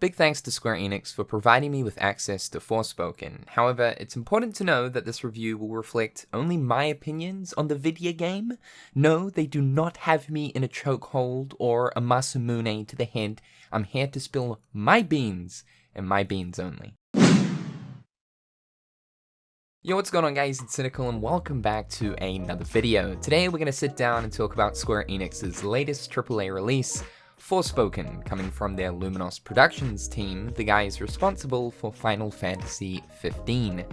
Big thanks to Square Enix for providing me with access to Forspoken. However, it's important to know that this review will reflect only my opinions on the video game. No, they do not have me in a chokehold or a Masamune to the head. I'm here to spill my beans, and my beans only. Yo, what's going on guys, it's Cynical and welcome back to another video. Today we're going to sit down and talk about Square Enix's latest AAA release, Forspoken, coming from their Luminous Productions team, the guys responsible for Final Fantasy 15.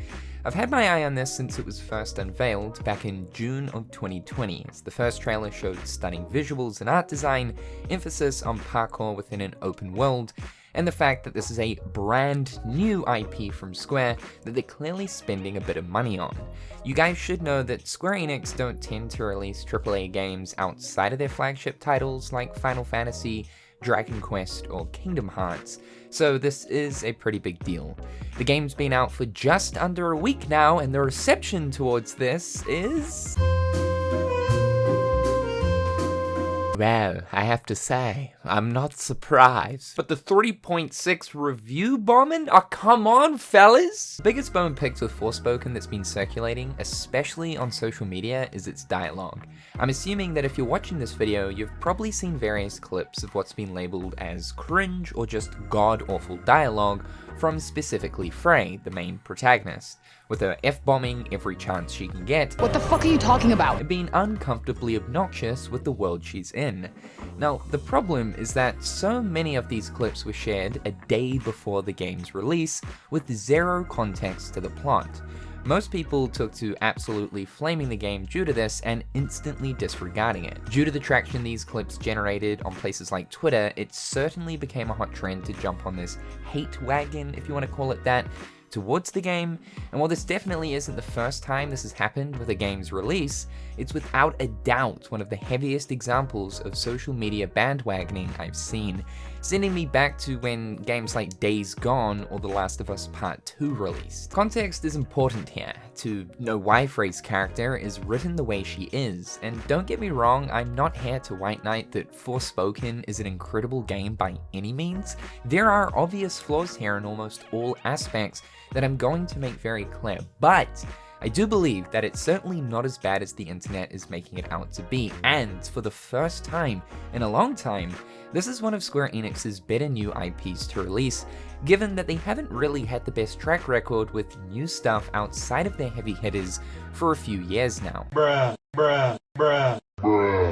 I've had my eye on this since it was first unveiled back in June of 2020, as the first trailer showed stunning visuals and art design, emphasis on parkour within an open world, and the fact that this is a brand new IP from Square that they're clearly spending a bit of money on. You guys should know that Square Enix don't tend to release AAA games outside of their flagship titles like Final Fantasy, Dragon Quest, or Kingdom Hearts, so this is a pretty big deal. The game's been out for just under a week now, and the reception towards this is... well, I have to say, I'm not surprised. But the 3.6 review bombing? Oh, come on, fellas! The biggest bone picked with Forspoken that's been circulating, especially on social media, is its dialogue. I'm assuming that if you're watching this video, you've probably seen various clips of what's been labeled as cringe or just god-awful dialogue from specifically Frey, the main protagonist, with her F-bombing every chance she can get. What the fuck are you talking about? And being uncomfortably obnoxious with the world she's in. Now, the problem is that so many of these clips were shared a day before the game's release, with zero context to the plot. Most people took to absolutely flaming the game due to this and instantly disregarding it. Due to the traction these clips generated on places like Twitter, it certainly became a hot trend to jump on this hate wagon, if you want to call it that, towards the game, and while this definitely isn't the first time this has happened with a game's release, it's without a doubt one of the heaviest examples of social media bandwagoning I've seen, sending me back to when games like Days Gone or The Last of Us Part 2 released. Context is important here, to know why Frey's character is written the way she is, and don't get me wrong, I'm not here to white knight that Forspoken is an incredible game by any means. There are obvious flaws here in almost all aspects that I'm going to make very clear, but I do believe that it's certainly not as bad as the internet is making it out to be, and for the first time in a long time, this is one of Square Enix's better new IPs to release, given that they haven't really had the best track record with new stuff outside of their heavy hitters for a few years now.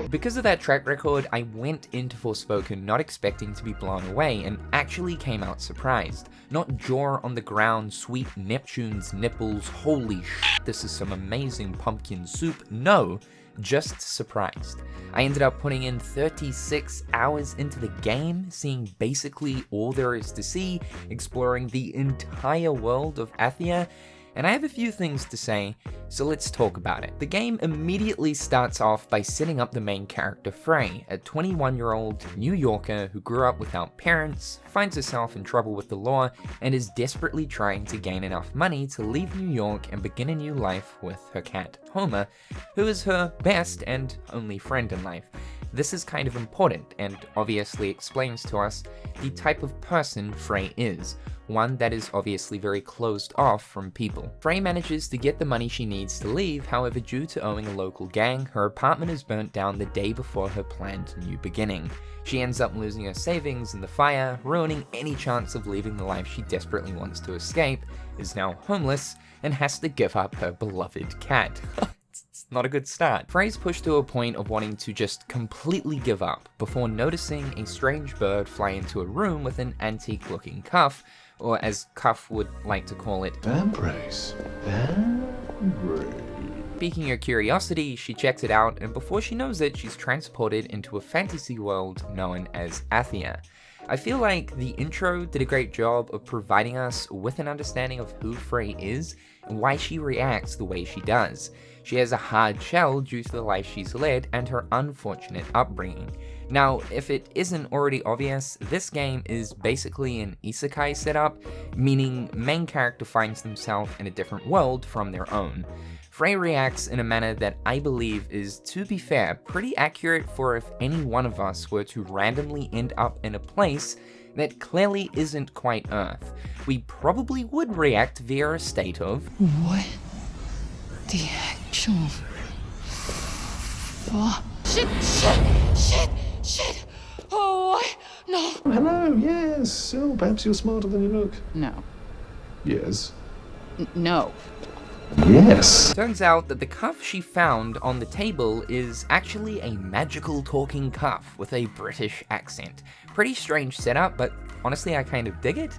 Because of that track record, I went into Forspoken not expecting to be blown away and actually came out surprised. Not jaw on the ground, sweet Neptune's nipples, holy shit, this is some amazing pumpkin soup. No, just surprised. I ended up putting in 36 hours into the game, seeing basically all there is to see, exploring the entire world of Athia, and I have a few things to say, so let's talk about it. The game immediately starts off by setting up the main character Frey, a 21-year-old New Yorker who grew up without parents, finds herself in trouble with the law, and is desperately trying to gain enough money to leave New York and begin a new life with her cat, Homer, who is her best and only friend in life. This is kind of important, and obviously explains to us the type of person Frey is, one that is obviously very closed off from people. Frey manages to get the money she needs to leave, however due to owing a local gang, her apartment is burnt down the day before her planned new beginning. She ends up losing her savings in the fire, ruining any chance of leaving the life she desperately wants to escape, is now homeless, and has to give up her beloved cat. It's not a good start. Frey's pushed to a point of wanting to just completely give up before noticing a strange bird fly into a room with an antique-looking cuff, or as Cuff would like to call it, Vambrace. Piquing her curiosity, she checks it out, and before she knows it, she's transported into a fantasy world known as Athia. I feel like the intro did a great job of providing us with an understanding of who Frey is and why she reacts the way she does. She has a hard shell due to the life she's led and her unfortunate upbringing. Now, if it isn't already obvious, this game is basically an isekai setup, meaning main character finds themselves in a different world from their own. Frey reacts in a manner that I believe is, to be fair, pretty accurate for if any one of us were to randomly end up in a place that clearly isn't quite Earth, we probably would react via a state of what the actual fuck? Shit! Oh, no. Hello, yes. Oh, perhaps you're smarter than you look. No. Yes. No. Yes. Turns out that the cuff she found on the table is actually a magical talking cuff with a British accent. Pretty strange setup, but honestly I kind of dig it.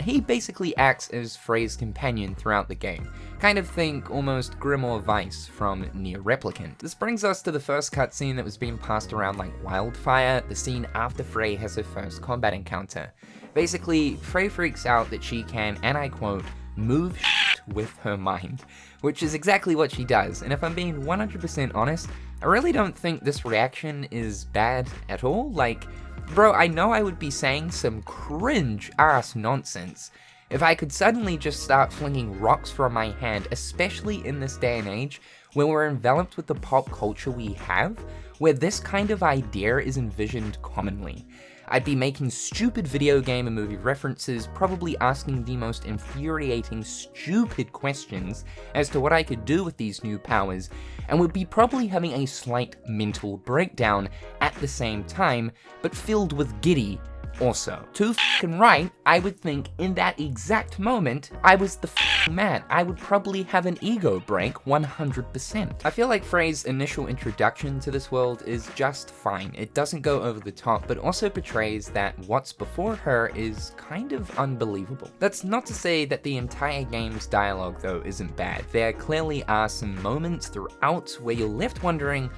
He basically acts as Frey's companion throughout the game. Kind of think almost Grimoire Weiss from Nier Replicant. This brings us to the first cutscene that was being passed around like wildfire, the scene after Frey has her first combat encounter. Basically, Frey freaks out that she can, and I quote, move shit with her mind, which is exactly what she does, and if I'm being 100% honest, I really don't think this reaction is bad at all. Like, bro, I know I would be saying some cringe-ass nonsense if I could suddenly just start flinging rocks from my hand, especially in this day and age, when we're enveloped with the pop culture we have, where this kind of idea is envisioned commonly. I'd be making stupid video game and movie references, probably asking the most infuriating, stupid questions as to what I could do with these new powers, and would be probably having a slight mental breakdown at the same time, but filled with giddy also. Too f***ing right, I would think in that exact moment, I was the f***ing man. I would probably have an ego break 100%. I feel like Frey's initial introduction to this world is just fine. It doesn't go over the top, but also portrays that what's before her is kind of unbelievable. That's not to say that the entire game's dialogue though isn't bad. There clearly are some moments throughout where you're left wondering,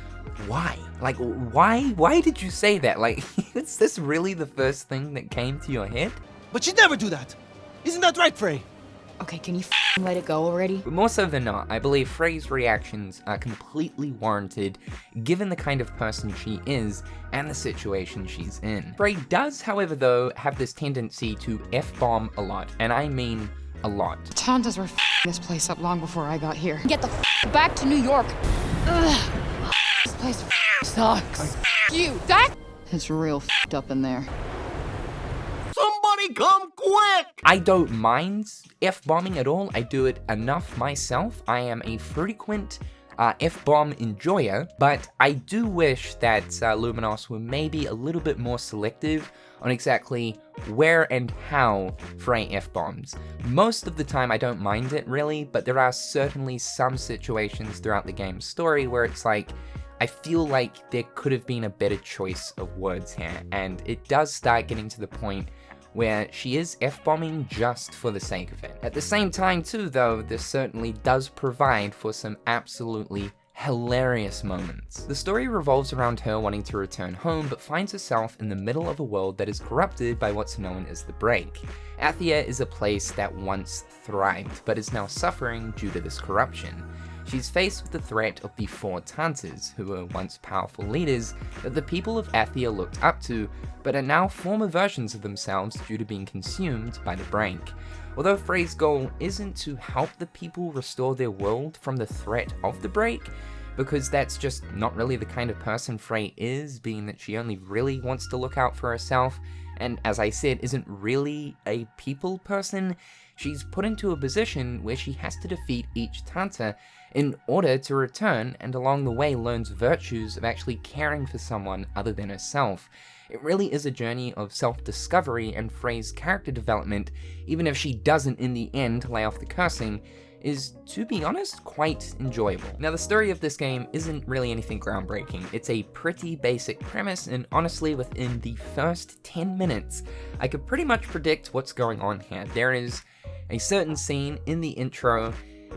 why? Like, why did you say that? Like, is this really the first thing that came to your head? But she'd never do that. Isn't that right, Frey? Okay, can you let it go already? But more so than not, I believe Frey's reactions are completely warranted given the kind of person she is and the situation she's in. Frey does, however though, have this tendency to F-bomb a lot, and I mean a lot. Tantas were this place up long before I got here. Get the back to New York. Ugh. This place sucks. You, that? It's real up in there. Somebody come quick! I don't mind F-bombing at all. I do it enough myself. I am a frequent F-bomb enjoyer, but I do wish that Luminos were maybe a little bit more selective on exactly where and how Frey F-bombs. Most of the time I don't mind it really, but there are certainly some situations throughout the game's story where it's like, I feel like there could have been a better choice of words here, and it does start getting to the point where she is F-bombing just for the sake of it. At the same time too though, this certainly does provide for some absolutely hilarious moments. The story revolves around her wanting to return home, but finds herself in the middle of a world that is corrupted by what's known as the Break. Athia is a place that once thrived, but is now suffering due to this corruption. She's faced with the threat of the Four Tantas, who were once powerful leaders that the people of Athia looked up to, but are now former versions of themselves due to being consumed by the Break. Although Frey's goal isn't to help the people restore their world from the threat of the Break, because that's just not really the kind of person Frey is, being that she only really wants to look out for herself, and as I said, isn't really a people person, she's put into a position where she has to defeat each Tanta in order to return, and along the way learns virtues of actually caring for someone other than herself. It really is a journey of self-discovery, and Frey's character development, even if she doesn't in the end lay off the cursing, is, to be honest, quite enjoyable. Now, the story of this game isn't really anything groundbreaking. It's a pretty basic premise, and honestly, within the first 10 minutes, I could pretty much predict what's going on here. There is a certain scene in the intro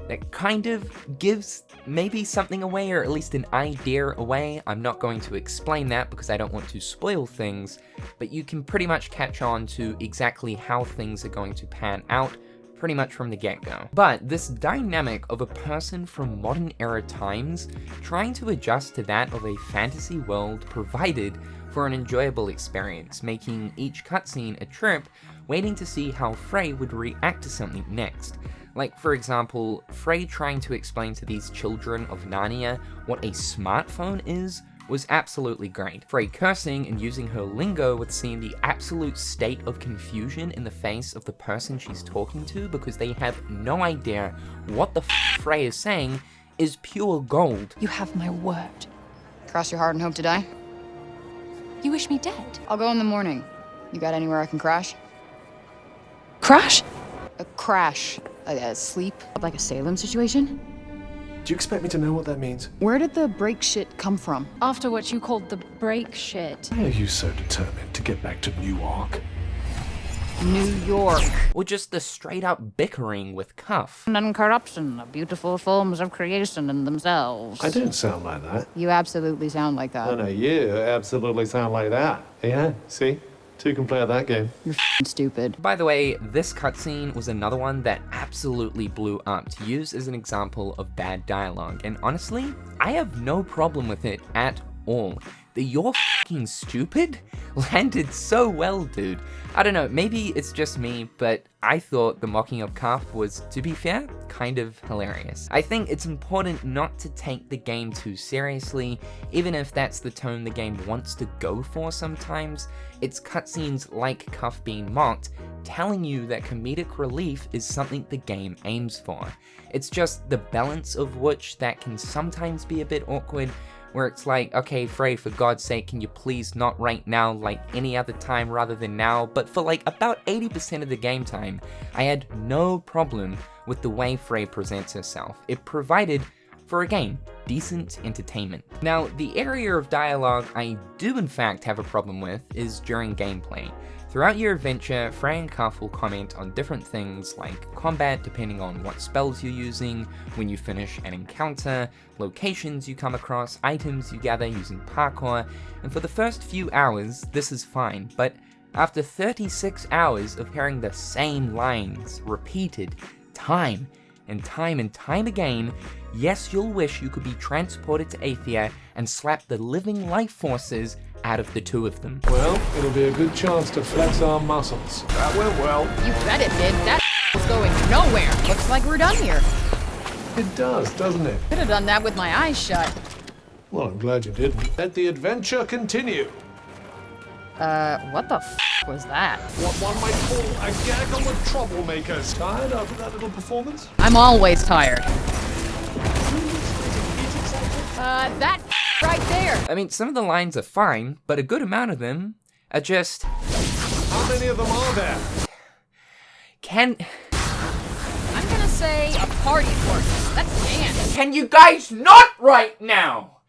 that kind of gives maybe something away, or at least an idea away. I'm not going to explain that because I don't want to spoil things, but you can pretty much catch on to exactly how things are going to pan out pretty much from the get-go. But this dynamic of a person from modern era times trying to adjust to that of a fantasy world provided for an enjoyable experience, making each cutscene a trip, waiting to see how Frey would react to something next. Like, for example, Frey trying to explain to these children of Narnia what a smartphone is was absolutely great. Frey cursing and using her lingo with seeing the absolute state of confusion in the face of the person she's talking to because they have no idea what the Frey is saying is pure gold. You have my word. Cross your heart and hope to die? You wish me dead? I'll go in the morning. You got anywhere I can crash? Crash? A crash. Sleep? Like a Salem situation? Do you expect me to know what that means? Where did the break shit come from? After what you called the break shit. Why are you so determined to get back to Newark? New York. Or just the straight up bickering with Cuff. And corruption are beautiful forms of creation in themselves. I don't sound like that. You absolutely sound like that. No, you absolutely sound like that. Yeah, see? Two can play at that game. You're f***ing stupid. By the way, this cutscene was another one that absolutely blew up to use as an example of bad dialogue, and honestly, I have no problem with it at all. The "you're f***ing stupid" landed so well, dude. I don't know, maybe it's just me, but I thought the mocking of Cuff was, to be fair, kind of hilarious. I think it's important not to take the game too seriously, even if that's the tone the game wants to go for sometimes. It's cutscenes like Cuff being mocked, telling you that comedic relief is something the game aims for. It's just the balance of which that can sometimes be a bit awkward, where it's like, okay, Frey, for God's sake, can you please not right now, like any other time rather than now? But for like about 80% of the game time, I had no problem with the way Frey presents herself. It provided, for a game, decent entertainment. Now, the area of dialogue I do in fact have a problem with is during gameplay. Throughout your adventure, Frey and Cuff will comment on different things like combat depending on what spells you're using, when you finish an encounter, locations you come across, items you gather using parkour, and for the first few hours this is fine, but after 36 hours of hearing the same lines repeated time and time again, yes, you'll wish you could be transported to Athia and slap the living life forces out of the two of them. Well, it'll be a good chance to flex our muscles. That went well. You bet it did. That was going nowhere. Looks like we're done here. It does, doesn't it? Could have done that with my eyes shut. Well, I'm glad you didn't. Let the adventure continue. What the f was that? What one might call a gaggle of troublemakers. Tired after that little performance? I'm always tired. That right there. I mean, some of the lines are fine, but a good amount of them are just... How many of them are there? I'm gonna say a party horse. That's Dan. Can you guys not right now?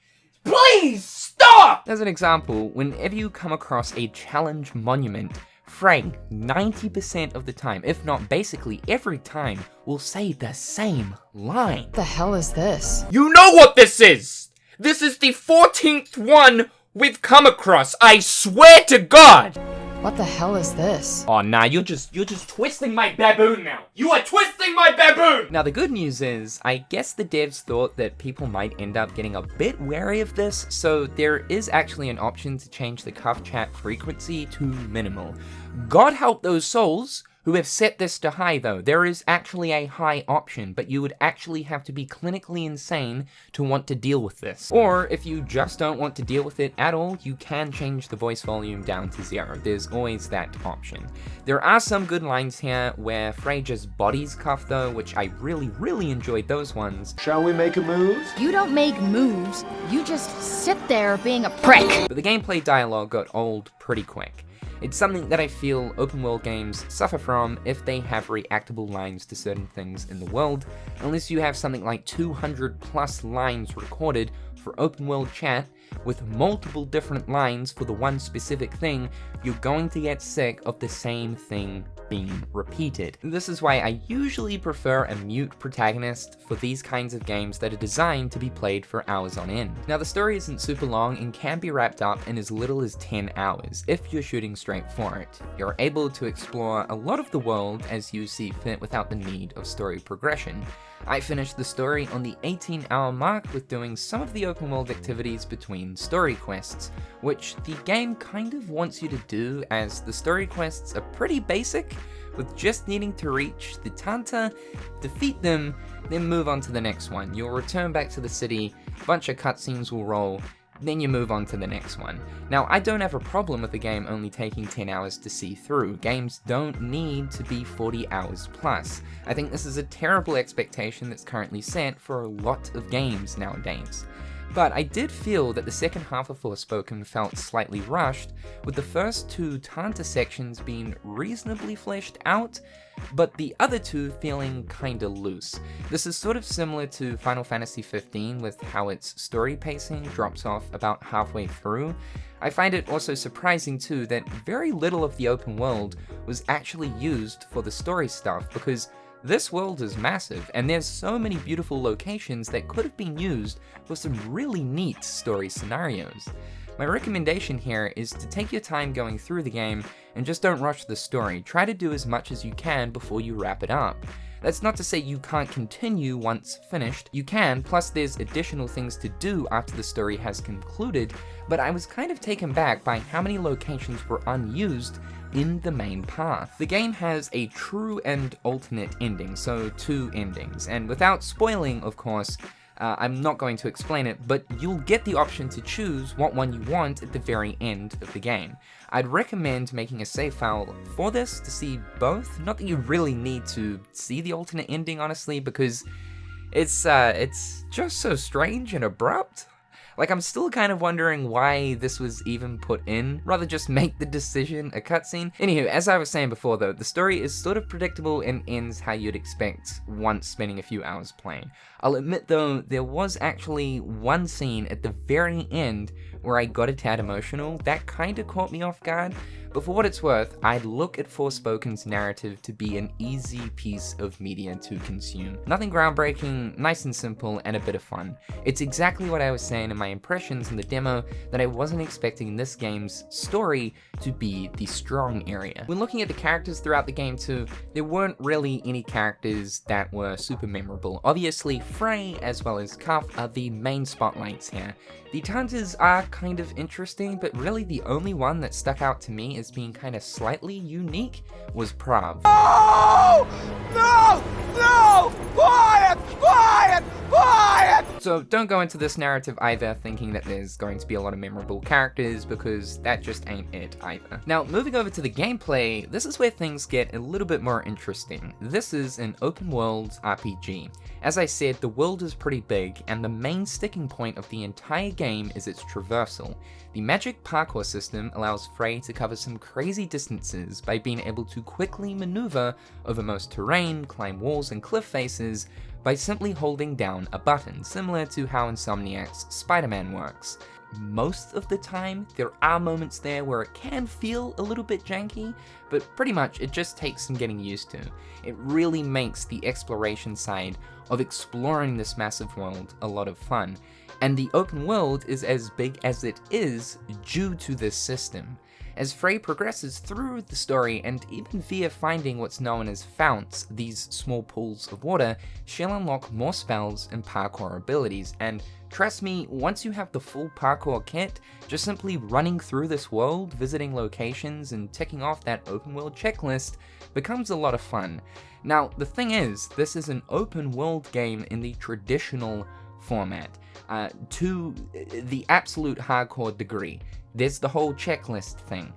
Please stop! As an example, whenever you come across a challenge monument, Frey, 90% of the time, if not basically every time, will say the same line. What the hell is this? You know what this is! This is the 14th one we've come across, I swear to God! What the hell is this? Oh nah, you're just twisting my baboon now. You are twisting my baboon! Now the good news is, I guess the devs thought that people might end up getting a bit wary of this, so there is actually an option to change the Cuff chat frequency to minimal. God help those souls who have set this to high though. There is actually a high option, but you would actually have to be clinically insane to want to deal with this. Or if you just don't want to deal with it at all, you can change the voice volume down to 0. There's always that option. There are some good lines here where Frey just bodies Cuff though, which I really enjoyed those ones. Shall we make a move? You don't make moves. You just sit there being a prick. But the gameplay dialogue got old pretty quick. It's something that I feel open world games suffer from if they have reactable lines to certain things in the world. Unless you have something like 200 plus lines recorded for open world chat with multiple different lines for the one specific thing, you're going to get sick of the same thing being repeated. This is why I usually prefer a mute protagonist for these kinds of games that are designed to be played for hours on end. Now the story isn't super long and can be wrapped up in as little as 10 hours if you're shooting straight for it. You're able to explore a lot of the world as you see fit without the need of story progression. I finished the story on the 18-hour mark with doing some of the open world activities between story quests, which the game kind of wants you to do as the story quests are pretty basic, with just needing to reach the Tanta, defeat them, then move on to the next one. You'll return back to the city, a bunch of cutscenes will roll, then you move on to the next one. Now, I don't have a problem with the game only taking 10 hours to see through. Games don't need to be 40 hours plus. I think this is a terrible expectation that's currently set for a lot of games nowadays. But I did feel that the second half of Forspoken felt slightly rushed, with the first 2 Tanta sections being reasonably fleshed out, but the other 2 feeling kinda loose. This is sort of similar to Final Fantasy XV with how its story pacing drops off about halfway through. I find it also surprising too that very little of the open world was actually used for the story stuff, because this world is massive, and there's so many beautiful locations that could have been used for some really neat story scenarios. My recommendation here is to take your time going through the game and just don't rush the story. Try to do as much as you can before you wrap it up. That's not to say you can't continue once finished. You can, plus there's additional things to do after the story has concluded, but I was kind of taken back by how many locations were unused in the main path. The game has a true and alternate ending, so 2 endings, and without spoiling, of course, I'm not going to explain it, but you'll get the option to choose what one you want at the very end of the game. I'd recommend making a save file for this to see both. Not that you really need to see the alternate ending, honestly, because it's just so strange and abrupt. Like, I'm still kind of wondering why this was even put in. Rather just make the decision a cutscene. Anywho, as I was saying before though, the story is sort of predictable and ends how you'd expect once spending a few hours playing. I'll admit though, there was actually one scene at the very end where I got a tad emotional. That kinda caught me off guard. But for what it's worth, I'd look at Forspoken's narrative to be an easy piece of media to consume. Nothing groundbreaking, nice and simple, and a bit of fun. It's exactly what I was saying in my impressions in the demo, that I wasn't expecting this game's story to be the strong area. When looking at the characters throughout the game too, there weren't really any characters that were super memorable. Obviously, Frey as well as Cuff are the main spotlights here. The Tantas are kind of interesting, but really the only one that stuck out to me as being kind of slightly unique was Prav. No! No! No! Quiet! Quiet! Quiet! So don't go into this narrative either thinking that there's going to be a lot of memorable characters, because that just ain't it either. Now, moving over to the gameplay, this is where things get a little bit more interesting. This is an open world RPG. As I said, the world is pretty big, and the main sticking point of the entire game is its traversal. The magic parkour system allows Frey to cover some crazy distances by being able to quickly maneuver over most terrain, climb walls and cliff faces by simply holding down a button, similar to how Insomniac's Spider-Man works. Most of the time, there are moments there where it can feel a little bit janky, but pretty much it just takes some getting used to. It really makes the exploration side of exploring this massive world a lot of fun, and the open world is as big as it is due to this system. As Frey progresses through the story, and even via finding what's known as founts, these small pools of water, she'll unlock more spells and parkour abilities, and trust me, once you have the full parkour kit, just simply running through this world, visiting locations, and ticking off that open world checklist becomes a lot of fun. Now, the thing is, this is an open world game in the traditional format, to the absolute hardcore degree. There's the whole checklist thing.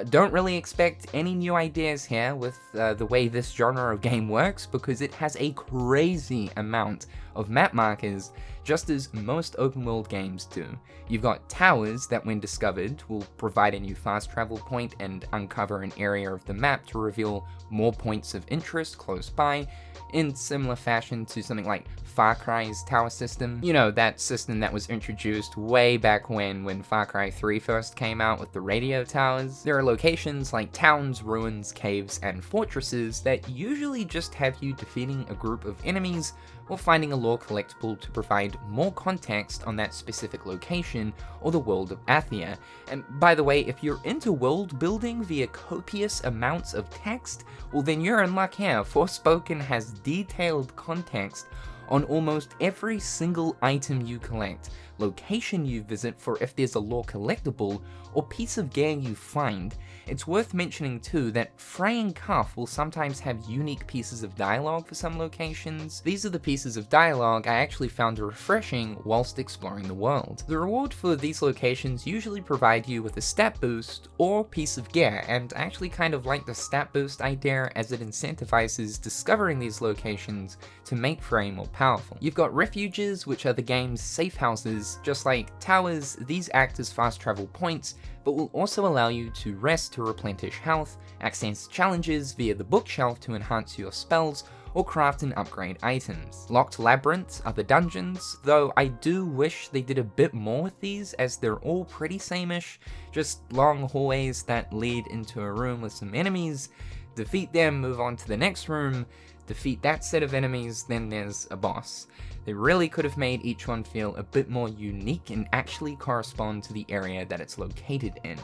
Don't really expect any new ideas here with the way this genre of game works, because it has a crazy amount of map markers, just as most open world games do. You've got towers that, when discovered, will provide a new fast travel point and uncover an area of the map to reveal more points of interest close by, in similar fashion to something like Far Cry's tower system. You know, that system that was introduced way back when Far Cry 3 first came out with the radio towers. There are locations like towns, ruins, caves, and fortresses that usually just have you defeating a group of enemies or finding a lore collectible to provide more context on that specific location or the world of Athia. And by the way, if you're into world building via copious amounts of text, well then you're in luck here. Forspoken has detailed context on almost every single item you collect, location you visit for if there's a lore collectible, or piece of gear you find. It's worth mentioning too that Frey and Cuff will sometimes have unique pieces of dialogue for some locations. These are the pieces of dialogue I actually found refreshing whilst exploring the world. The reward for these locations usually provide you with a stat boost or piece of gear, and I actually kind of like the stat boost idea as it incentivizes discovering these locations to make Frey more powerful. You've got refuges, which are the game's safe houses. Just like towers, these act as fast travel points, but will also allow you to rest to replenish health, access challenges via the bookshelf to enhance your spells, or craft and upgrade items. Locked labyrinths are the dungeons, though I do wish they did a bit more with these, as they're all pretty same-ish, just long hallways that lead into a room with some enemies, defeat them, move on to the next room, defeat that set of enemies, then there's a boss. They really could have made each one feel a bit more unique and actually correspond to the area that it's located in.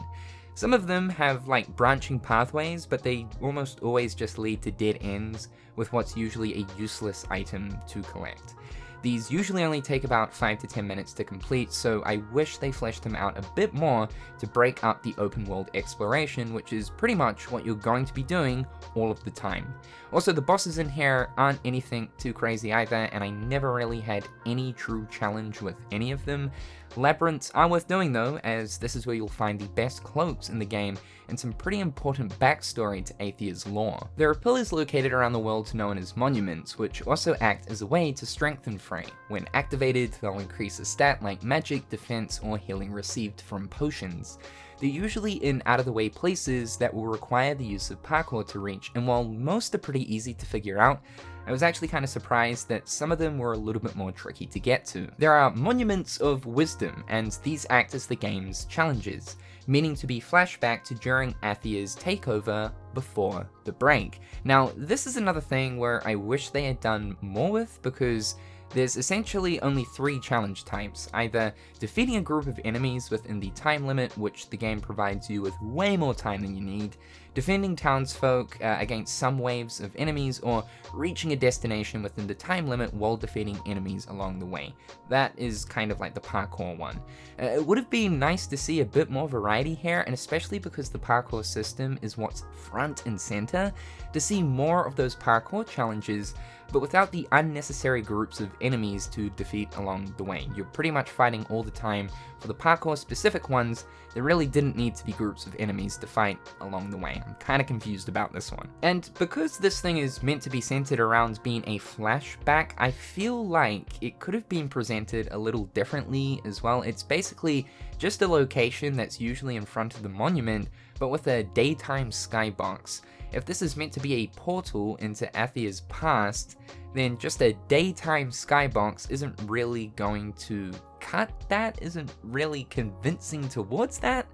Some of them have like branching pathways, but they almost always just lead to dead ends with what's usually a useless item to collect. These usually only take about 5 to 10 minutes to complete, so I wish they fleshed them out a bit more to break up the open world exploration, which is pretty much what you're going to be doing all of the time. Also, the bosses in here aren't anything too crazy either, and I never really had any true challenge with any of them. Labyrinths are worth doing though, as this is where you'll find the best cloaks in the game and some pretty important backstory to Athea's lore. There are pillars located around the world known as monuments, which also act as a way to strengthen Frey. When activated, they'll increase a stat like magic, defense, or healing received from potions. They're usually in out-of-the-way places that will require the use of parkour to reach, and while most are pretty easy to figure out, I was actually kind of surprised that some of them were a little bit more tricky to get to. There are Monuments of Wisdom, and these act as the game's challenges, meaning to be flashback to during Athea's takeover before the break. Now, this is another thing where I wish they had done more with, because there's essentially only 3 challenge types, either defeating a group of enemies within the time limit, which the game provides you with way more time than you need, defending townsfolk against some waves of enemies, or reaching a destination within the time limit while defeating enemies along the way. That is kind of like the parkour one. It would have been nice to see a bit more variety here, and especially because the parkour system is what's front and center, to see more of those parkour challenges, but without the unnecessary groups of enemies to defeat along the way. You're pretty much fighting all the time. For the parkour specific ones, there really didn't need to be groups of enemies to fight along the way. I'm kind of confused about this one. And because this thing is meant to be centered around being a flashback, I feel like it could have been presented a little differently as well. It's basically just a location that's usually in front of the monument, but with a daytime skybox. If this is meant to be a portal into Athea's past, then just a daytime skybox isn't really going to cut that, isn't really convincing towards that.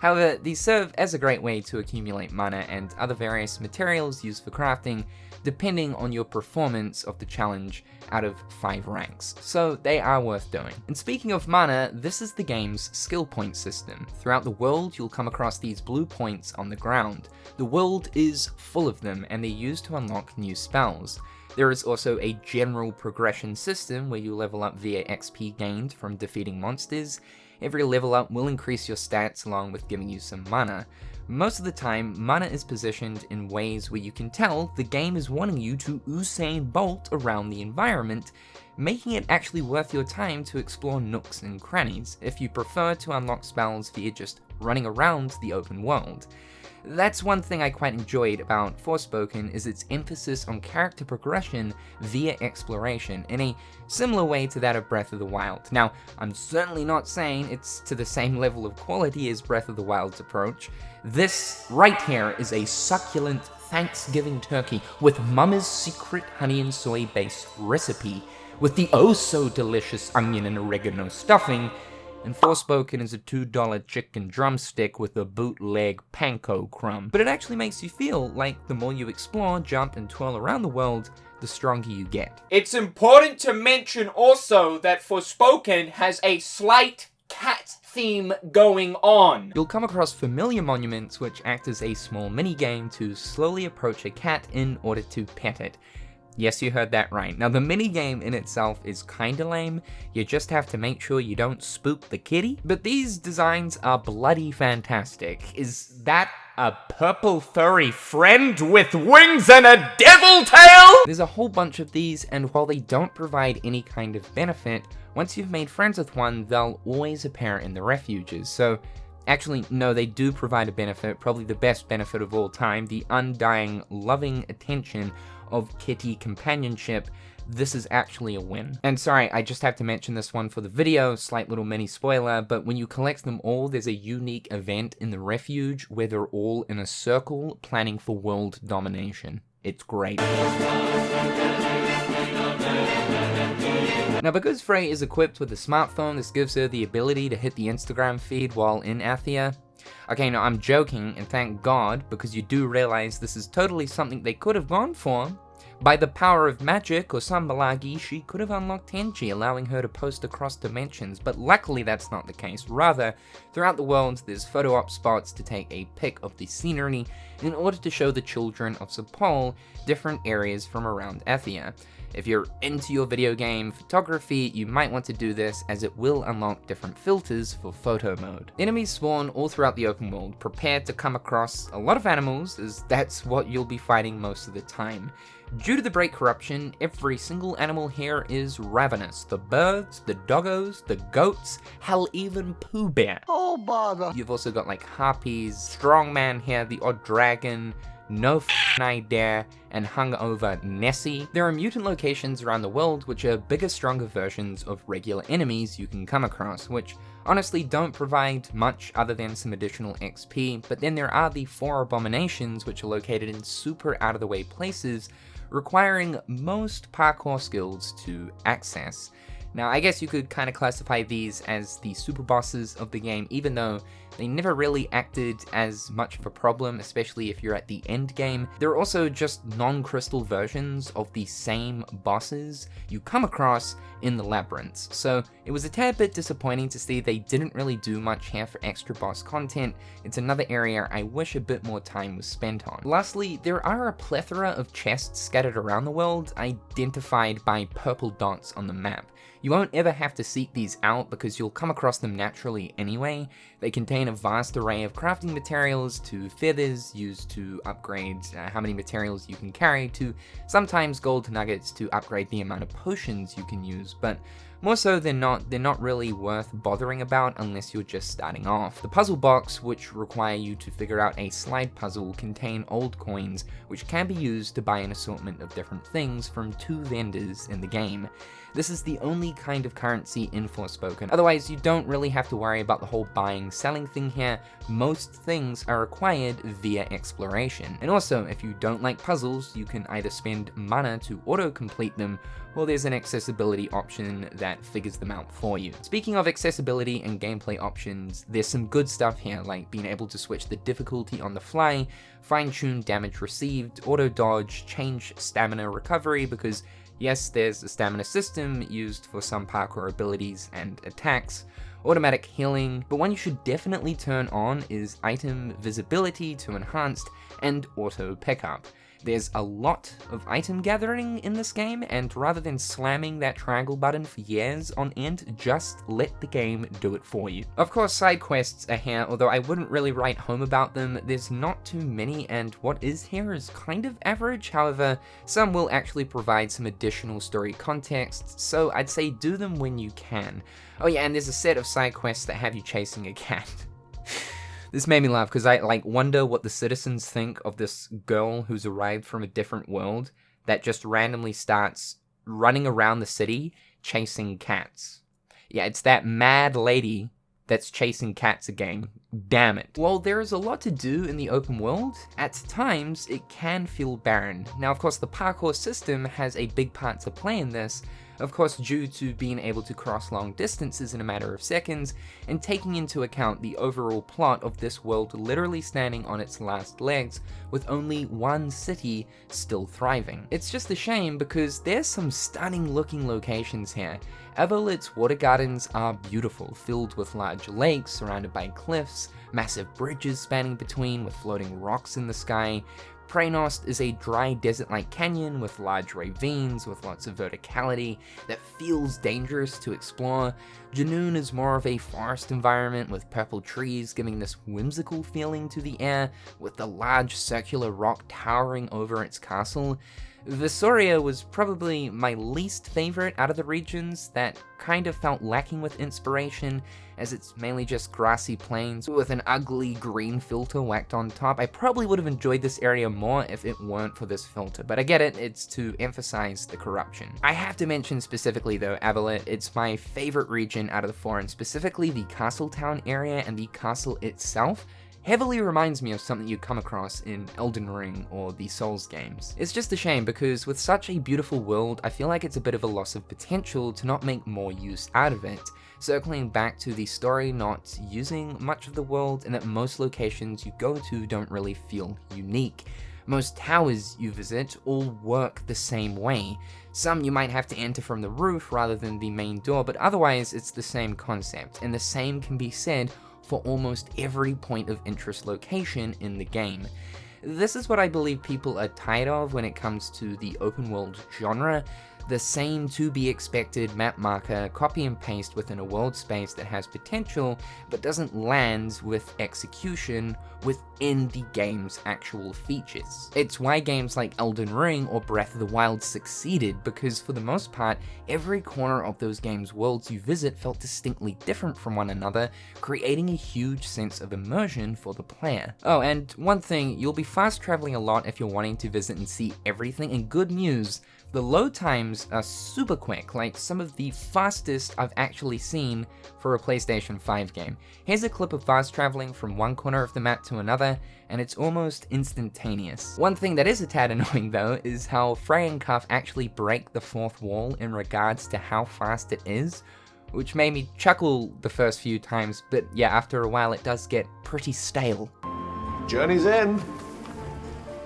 However, these serve as a great way to accumulate mana and other various materials used for crafting, depending on your performance of the challenge out of 5 ranks, so they are worth doing. And speaking of mana, this is the game's skill point system. Throughout the world, you'll come across these blue points on the ground. The world is full of them, and they're used to unlock new spells. There is also a general progression system where you level up via XP gained from defeating monsters. Every level up will increase your stats along with giving you some mana. Most of the time, mana is positioned in ways where you can tell the game is wanting you to Usain Bolt around the environment, making it actually worth your time to explore nooks and crannies, if you prefer to unlock spells via just running around the open world. That's one thing I quite enjoyed about Forspoken, is its emphasis on character progression via exploration, in a similar way to that of Breath of the Wild. Now, I'm certainly not saying it's to the same level of quality as Breath of the Wild's approach. This right here is a succulent Thanksgiving turkey with Mama's secret honey and soy based recipe, with the oh so delicious onion and oregano stuffing, and Forspoken is a $2 chicken drumstick with a bootleg panko crumb. But it actually makes you feel like the more you explore, jump, and twirl around the world, the stronger you get. It's important to mention also that Forspoken has a slight cat theme going on. You'll come across familiar monuments which act as a small mini-game to slowly approach a cat in order to pet it. Yes, you heard that right. Now, the minigame in itself is kinda lame. You just have to make sure you don't spook the kitty. But these designs are bloody fantastic. Is that a purple furry friend with wings and a devil tail? There's a whole bunch of these, and while they don't provide any kind of benefit, once you've made friends with one, they'll always appear in the refuges. So, actually, no, they do provide a benefit, probably the best benefit of all time, the undying, loving attention of kitty companionship. This is actually a win. And sorry, I just have to mention this one for the video, slight little mini spoiler, but when you collect them all, there's a unique event in the refuge where they're all in a circle planning for world domination. It's great. Now, because Frey is equipped with a smartphone, this gives her the ability to hit the Instagram feed while in Athia. Okay, no, I'm joking, and thank God, because you do realize this is totally something they could have gone for. By the power of magic or some balagi, she could have unlocked Tenchi, allowing her to post across dimensions, but luckily that's not the case. Rather, throughout the world, there's photo op spots to take a pic of the scenery in order to show the children of Sepol different areas from around Athia. If you're into your video game photography, you might want to do this, as it will unlock different filters for photo mode. Enemies spawn all throughout the open world. Prepare to come across a lot of animals, as that's what you'll be fighting most of the time. Due to the break corruption, every single animal here is ravenous. The birds, the doggos, the goats, hell, even Pooh Bear. Oh, bother. You've also got like harpies, strongman here, the odd dragon, no idea, and hungover Nessie. There are mutant locations around the world which are bigger, stronger versions of regular enemies you can come across, which honestly don't provide much other than some additional XP, but then there are the 4 abominations which are located in super out of the way places, requiring most parkour skills to access. Now, I guess you could kind of classify these as the super bosses of the game, even though they never really acted as much of a problem, especially if you're at the end game. They're also just non-crystal versions of the same bosses you come across in the labyrinths. So it was a tad bit disappointing to see they didn't really do much here for extra boss content. It's another area I wish a bit more time was spent on. Lastly, there are a plethora of chests scattered around the world, identified by purple dots on the map. You won't ever have to seek these out because you'll come across them naturally anyway. They contain a vast array of crafting materials, to feathers used to upgrade how many materials you can carry, to sometimes gold nuggets to upgrade the amount of potions you can use, but more so they're not really worth bothering about unless you're just starting off. The puzzle box, which require you to figure out a slide puzzle, contain old coins which can be used to buy an assortment of different things from 2 vendors in the game. This is the only kind of currency in Forspoken. Otherwise, you don't really have to worry about the whole buying, selling thing here. Most things are acquired via exploration. And also, if you don't like puzzles, you can either spend mana to auto-complete them, or there's an accessibility option that figures them out for you. Speaking of accessibility and gameplay options, there's some good stuff here, like being able to switch the difficulty on the fly, fine-tune damage received, auto-dodge, change stamina recovery, because yes, there's a stamina system used for some parkour abilities and attacks, automatic healing, but one you should definitely turn on is item visibility to enhanced, and auto pickup. There's a lot of item gathering in this game, and rather than slamming that triangle button for years on end, just let the game do it for you. Of course, side quests are here, although I wouldn't really write home about them. There's not too many, and what is here is kind of average. However, some will actually provide some additional story context, so I'd say do them when you can. Oh yeah, and there's a set of side quests that have you chasing a cat. This made me laugh because I wonder what the citizens think of this girl who's arrived from a different world that just randomly starts running around the city chasing cats. Yeah, it's that mad lady that's chasing cats again. Damn it. While there is a lot to do in the open world, at times it can feel barren. Now, of course, the parkour system has a big part to play in this, of course due to being able to cross long distances in a matter of seconds, and taking into account the overall plot of this world literally standing on its last legs, with only one city still thriving. It's just a shame because there's some stunning looking locations here. Evolit's water gardens are beautiful, filled with large lakes surrounded by cliffs, massive bridges spanning between with floating rocks in the sky, Preynost is a dry desert-like canyon with large ravines with lots of verticality that feels dangerous to explore. Junoon is more of a forest environment with purple trees giving this whimsical feeling to the air, with the large circular rock towering over its castle. Visoria was probably my least favorite out of the regions that kind of felt lacking with inspiration, as it's mainly just grassy plains with an ugly green filter whacked on top. I probably would have enjoyed this area more if it weren't for this filter, but I get it, it's to emphasize the corruption. I have to mention specifically though, Avalet, it's my favorite region out of the four, and specifically the Castletown area and the castle itself heavily reminds me of something you come across in Elden Ring or the Souls games. It's just a shame because with such a beautiful world, I feel like it's a bit of a loss of potential to not make more use out of it. Circling back to the story not using much of the world, and that most locations you go to don't really feel unique. Most towers you visit all work the same way. Some you might have to enter from the roof rather than the main door, but otherwise it's the same concept, and the same can be said for almost every point of interest location in the game. This is what I believe people are tired of when it comes to the open world genre. The same to be expected map marker, copy and paste within a world space that has potential but doesn't land with execution within the game's actual features. It's why games like Elden Ring or Breath of the Wild succeeded, because for the most part, every corner of those games' worlds you visit felt distinctly different from one another, creating a huge sense of immersion for the player. Oh, and one thing, you'll be fast traveling a lot if you're wanting to visit and see everything, and good news, the load times are super quick, like some of the fastest I've actually seen for a PlayStation 5 game. Here's a clip of fast traveling from one corner of the map to another, and it's almost instantaneous. One thing that is a tad annoying though is how Frey and Cuff actually break the fourth wall in regards to how fast it is, which made me chuckle the first few times, but yeah, after a while it does get pretty stale. Journey's in.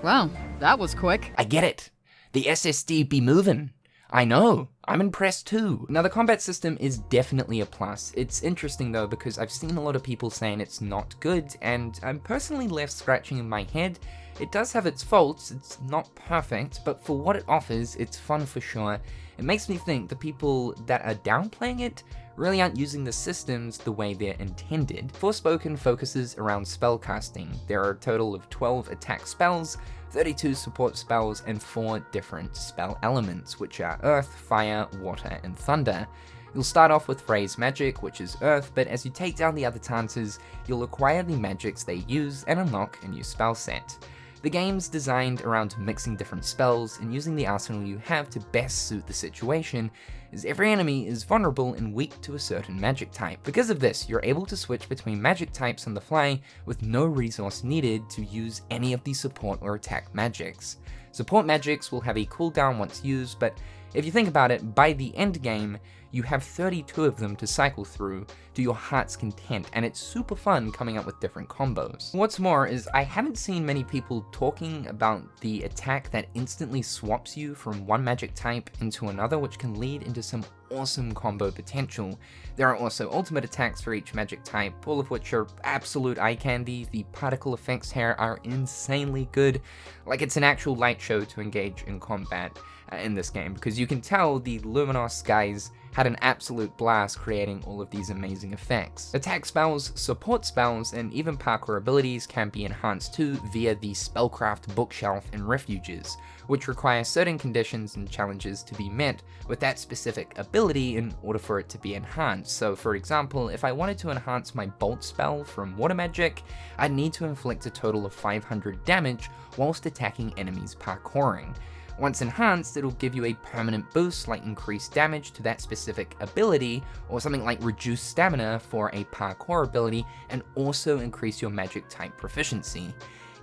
Wow, that was quick. I get it. The SSD be moving. I know, I'm impressed too. Now the combat system is definitely a plus. It's interesting though because I've seen a lot of people saying it's not good, and I'm personally left scratching in my head. It does have its faults, it's not perfect, but for what it offers, it's fun for sure. It makes me think the people that are downplaying it really aren't using the systems the way they're intended. Forspoken focuses around spellcasting. There are a total of 12 attack spells, 32 support spells, and 4 different spell elements, which are Earth, Fire, Water, and Thunder. You'll start off with Frey's magic, which is Earth, but as you take down the other Tances, you'll acquire the magics they use and unlock a new spell set. The game's designed around mixing different spells and using the arsenal you have to best suit the situation, as every enemy is vulnerable and weak to a certain magic type. Because of this, you're able to switch between magic types on the fly with no resource needed to use any of the support or attack magics. Support magics will have a cooldown once used, but if you think about it, by the end game, you have 32 of them to cycle through to your heart's content, and it's super fun coming up with different combos. What's more is I haven't seen many people talking about the attack that instantly swaps you from one magic type into another, which can lead into some awesome combo potential. There are also ultimate attacks for each magic type, all of which are absolute eye candy. The particle effects here are insanely good, like it's an actual light show to engage in combat in this game, because you can tell the Luminos guys had an absolute blast creating all of these amazing effects. Attack spells, support spells, and even parkour abilities can be enhanced too via the Spellcraft bookshelf and refuges, which require certain conditions and challenges to be met with that specific ability in order for it to be enhanced. So for example, if I wanted to enhance my bolt spell from water magic, I'd need to inflict a total of 500 damage whilst attacking enemies parkouring. Once enhanced, it'll give you a permanent boost like increased damage to that specific ability, or something like reduced stamina for a parkour ability, and also increase your magic type proficiency.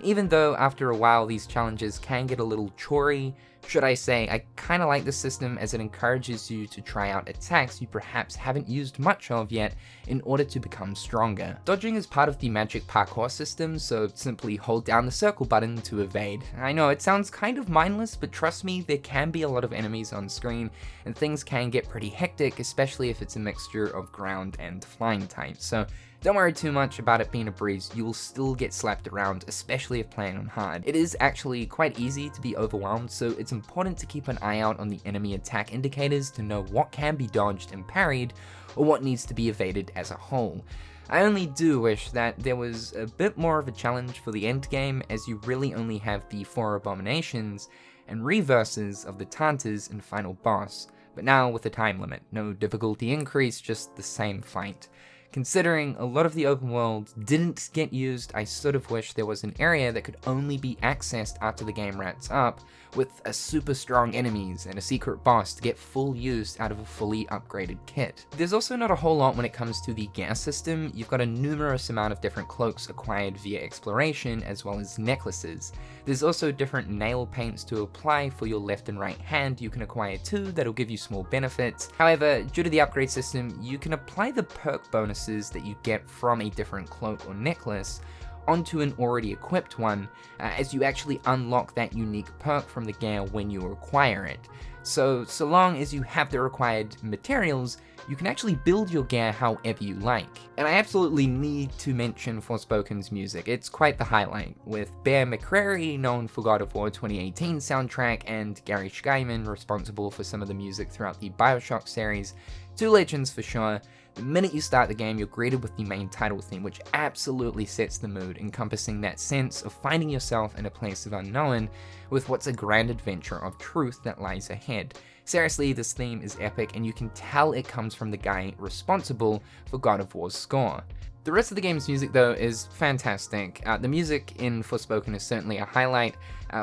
Even though after a while these challenges can get a little chory, Should I say, I kinda like this system as it encourages you to try out attacks you perhaps haven't used much of yet in order to become stronger. Dodging is part of the magic parkour system, so simply hold down the circle button to evade. I know it sounds kind of mindless, but trust me, there can be a lot of enemies on screen, and things can get pretty hectic, especially if it's a mixture of ground and flying types, so don't worry too much about it being a breeze. You will still get slapped around, especially if playing on hard. It is actually quite easy to be overwhelmed, so it's important to keep an eye out on the enemy attack indicators to know what can be dodged and parried, or what needs to be evaded as a whole. I only do wish that there was a bit more of a challenge for the end game, as you really only have the 4 abominations and reverses of the Tantas and final boss, but now with a time limit. No difficulty increase, just the same fight. Considering a lot of the open world didn't get used, I sort of wish there was an area that could only be accessed after the game wraps up, with a super strong enemies and a secret boss to get full use out of a fully upgraded kit. There's also not a whole lot when it comes to the gear system. You've got a numerous amount of different cloaks acquired via exploration, as well as necklaces. There's also different nail paints to apply for your left and right hand. You can acquire 2 that'll give you small benefits. However, due to the upgrade system, you can apply the perk bonuses that you get from a different cloak or necklace onto an already equipped one, as you actually unlock that unique perk from the gear when you acquire it. So long as you have the required materials, you can actually build your gear however you like. And I absolutely need to mention Forspoken's music. It's quite the highlight, with Bear McCreary, known for God of War 2018 soundtrack, and Gary Schreiman, responsible for some of the music throughout the Bioshock series. 2 legends for sure. The minute you start the game, you're greeted with the main title theme, which absolutely sets the mood, encompassing that sense of finding yourself in a place of unknown with what's a grand adventure of truth that lies ahead. Seriously, this theme is epic, and you can tell it comes from the guy responsible for God of War's score. The rest of the game's music, though, is fantastic. The music in Forspoken is certainly a highlight.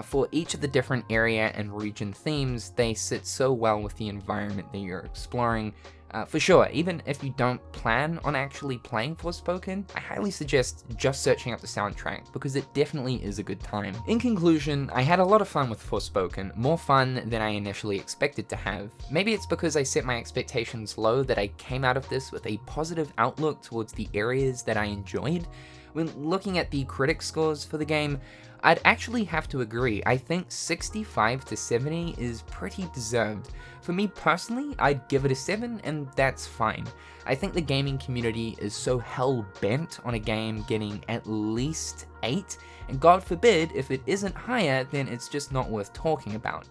For each of the different area and region themes, they sit so well with the environment that you're exploring. For sure, even if you don't plan on actually playing Forspoken, I highly suggest just searching up the soundtrack, because it definitely is a good time. In conclusion, I had a lot of fun with Forspoken, more fun than I initially expected to have. Maybe it's because I set my expectations low that I came out of this with a positive outlook towards the areas that I enjoyed. When looking at the critic scores for the game, I'd actually have to agree. I think 65 to 70 is pretty deserved. For me personally, I'd give it a 7, and that's fine. I think the gaming community is so hell-bent on a game getting at least 8, and God forbid if it isn't higher, then it's just not worth talking about.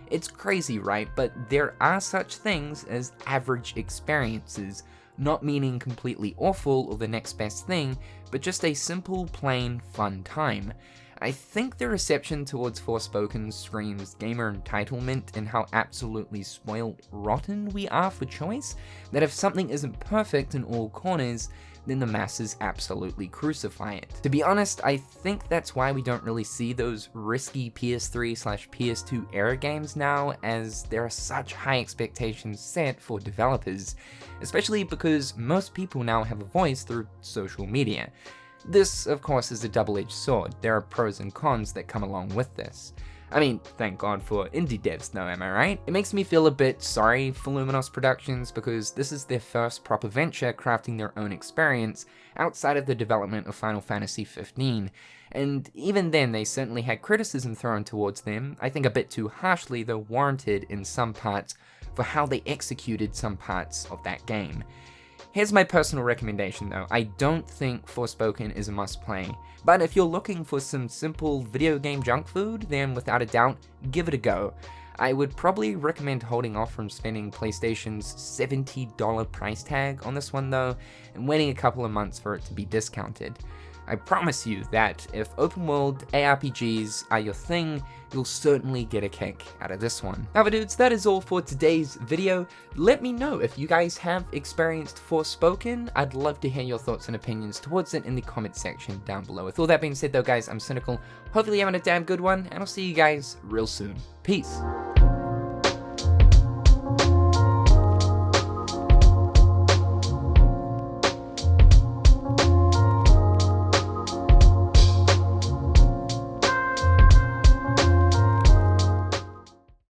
It's crazy, right? But there are such things as average experiences, not meaning completely awful or the next best thing, but just a simple, plain, fun time. I think the reception towards Forspoken screams gamer entitlement and how absolutely spoiled rotten we are for choice, that if something isn't perfect in all corners, then the masses absolutely crucify it. To be honest, I think that's why we don't really see those risky PS3/PS2 era games now, as there are such high expectations set for developers, especially because most people now have a voice through social media. This, of course, is a double-edged sword. There are pros and cons that come along with this. I mean, thank God for indie devs though, am I right? It makes me feel a bit sorry for Luminos Productions, because this is their first proper venture crafting their own experience outside of the development of Final Fantasy XV, and even then they certainly had criticism thrown towards them, I think a bit too harshly though warranted in some parts, for how they executed some parts of that game. Here's my personal recommendation though. I don't think Forspoken is a must-play, but if you're looking for some simple video game junk food, then without a doubt, give it a go. I would probably recommend holding off from spending PlayStation's $70 price tag on this one though, and waiting a couple of months for it to be discounted. I promise you that if open world ARPGs are your thing, you'll certainly get a kick out of this one. However dudes, that is all for today's video. Let me know if you guys have experienced Forspoken. I'd love to hear your thoughts and opinions towards it in the comment section down below. With all that being said though guys, I'm Cynical. Hopefully you're having a damn good one, and I'll see you guys real soon. Peace.